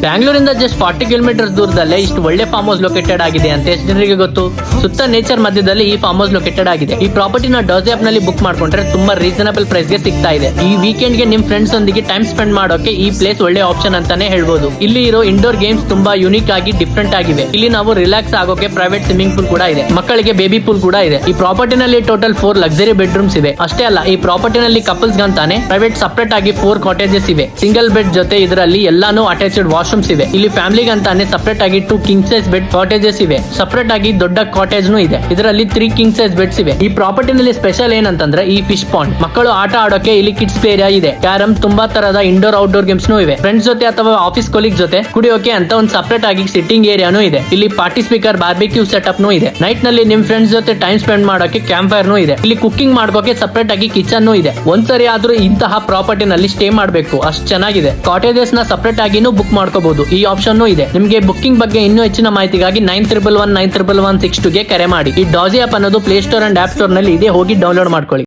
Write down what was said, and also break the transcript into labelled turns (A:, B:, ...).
A: ಬ್ಯಾಂಗ್ಳೂರಿಂದ just 40 kilometres ದೂರದಲ್ಲೇ ಇಷ್ಟು ಒಳ್ಳೆ farm house located ಆಗಿದೆ ಅಂತ ಎಷ್ಟು ಜನರಿಗೆ ಗೊತ್ತು? ಸುತ್ತ ನೇಚರ್ ಮಧ್ಯದಲ್ಲಿ ಈ ಫಾರ್ಮ್ ಹೌಸ್ ಲೊಕೇಟೆಡ್ ಆಗಿದೆ. ಈ ಪ್ರಾಪರ್ಟಿನ ಡಾಜಿ ಆಪ್ ನಲ್ಲಿ ಬುಕ್ ಮಾಡ್ಕೊಂಡ್ರೆ ತುಂಬಾ ರೀಸನಬಲ್ ಪ್ರೈಸ್ ಗೆ ಸಿಗ್ತಾ ಇದೆ. ಈ ವೀಕೆಂಡ್ ಗೆ ನಿಮ್ ಫ್ರೆಂಡ್ಸ್ ಒಂದಿಗೆ ಟೈಮ್ ಸ್ಪೆಂಡ್ ಮಾಡೋಕೆ ಈ ಪ್ಲೇಸ್ ಒಳ್ಳೆ ಆಪ್ಷನ್ ಅಂತಾನೆ ಹೇಳ್ಬೋದು. ಇಲ್ಲಿ ಇರೋ ಇಂಡೋರ್ ಗೇಮ್ಸ್ ತುಂಬಾ ಯೂನಿಕ್ ಆಗಿ ಡಿಫ್ರೆಂಟ್ ಆಗಿವೆ. ಇಲ್ಲಿ ನಾವು ರಿಲ್ಯಾಕ್ಸ್ ಆಗೋಕೆ ಪ್ರೈವೇಟ್ ಸ್ವಿಮ್ಮಿಂಗ್ ಪೂಲ್ ಕೂಡ ಇದೆ, ಮಕ್ಕಳಿಗೆ ಬೇಬಿ ಪೂಲ್ ಕೂಡ ಇದೆ. ಈ ಪ್ರಾಪರ್ಟಿನಲ್ಲಿ ಟೋಟಲ್ 4 ಲಕ್ಸರಿ ಬೆಡ್ರೂಮ್ಸ್ ಇವೆ. ಅಷ್ಟೇ ಅಲ್ಲ, ಈ ಪ್ರಾಪರ್ಟಿನಲ್ಲಿ ಕಪಲ್ಸ್ ಗಂತಾನೆ ಪ್ರೈವೇಟ್ ಸಪರೇಟ್ ಆಗಿ 4 ಕಾಟೇಜಸ್ ಇವೆ. ಸಿಂಗಲ್ ಬೆಡ್ ಜೊತೆ ಇದರಲ್ಲಿ ಎಲ್ಲಾನು ಅಟ್ಯಾಚ್ಡ್ ವಾಶ್ರೂಮ್ಸ್ ಇವೆ. ಇಲ್ಲಿ ಫ್ಯಾಮಿಲಿ ಅಂತಾನೆ ಸಪರೇಟ್ ಆಗಿ 2 ಕಿಂಗ್ ಸೈಜ್ ಬೆಡ್ ಕಾಟೇಜಸ್ ಇವೆ. ಸಪರೇಟ್ ಆಗಿ ದೊಡ್ಡ ಕಾಟೇಜ್ ಇದೆ. ಇದರಲ್ಲಿ 3 ಕಿಂಗ್ ಸೈಜ್ ಬೆಡ್ಸ್ ಇವೆ. ಈ ಪ್ರಾಪರ್ಟಿನಲ್ಲಿ ಸ್ಪೆಷಲ್ ಏನಂತಂದ್ರೆ ಈ ಫಿಶ್ ಪಾಂಡ್. ಮಕ್ಕಳು ಆಟ ಆಡೋಕೆ ಇಲ್ಲಿ ಕಿಡ್ಸ್ ಪ್ಲೇ ಏರಿಯಾ ಇದೆ. ಕ್ಯಾರಂ, ತುಂಬಾ ತರದ ಇಂಡೋರ್ ಔಟ್ಡೋರ್ ಗೇಮ್ಸ್ ಇದೆ. ಫ್ರೆಂಡ್ಸ್ ಜೊತೆ ಅಥವಾ ಆಫೀಸ್ ಕೊಲೀಗ್ ಜೊತೆ ಕುಡಿಯೋಕೆ ಅಂತ ಒಂದು ಸಪರೇಟ್ ಆಗಿ ಸಿಟ್ಟಿಂಗ್ ಏರಿಯಾನು ಇದೆ. ಇಲ್ಲಿ ಪಾರ್ಟಿ ಸ್ಪೀಕರ್, ಬಾರ್ಬಿಕ್ಯೂ ಸೆಟಪ್ ಇದೆ. ನೈಟ್ ನಲ್ಲಿ ನಿಮ್ ಫ್ರೆಂಡ್ಸ್ ಜೊತೆ ಟೈಮ್ ಸ್ಪೆಂಡ್ ಮಾಡೋಕೆ ಕ್ಯಾಂಪ್ ಫೈರ್ ಇದೆ. ಇಲ್ಲಿ ಕುಕಿಂಗ್ ಮಾಡೋಕೆ ಸಪರೇಟ್ ಆಗಿ ಕಿಚನ್ ಇದೆ. ಒಂದ್ಸರಿ ಆದ್ರೂ ಇಂತಹ ಪ್ರಾಪರ್ಟಿ ನಲ್ಲಿ ಸ್ಟೇ ಮಾಡಬೇಕು, ಅಷ್ಟು ಚೆನ್ನಾಗಿದೆ. ಕಾಟೇಜಸ್ ನ ಸಪರೇಟ್ ಆಗಿನೂ ಬುಕ್ ಮಾಡ್ಕೋಬಹುದು. ಈ ಆಪ್ಷನ್ ಇದೆ. ನಿಮಗೆ ಬುಕ್ಕಿಂಗ್ ಬಗ್ಗೆ ಇನ್ನೂ ಹೆಚ್ಚಿನ ಮಾಹಿತಿಗಾಗಿ 9111 911162 ಗೆ ಕರೆ ಮಾಡಿ. ಈ ಡಾಜಿ ಆಪ್ ಅನ್ನೋದು play store and app store ನಲ್ಲಿ ಇದೆ, ಹೋಗಿ ಡೌನ್ಲೋಡ್ ಮಾಡ್ಕೊಳ್ಳಿ.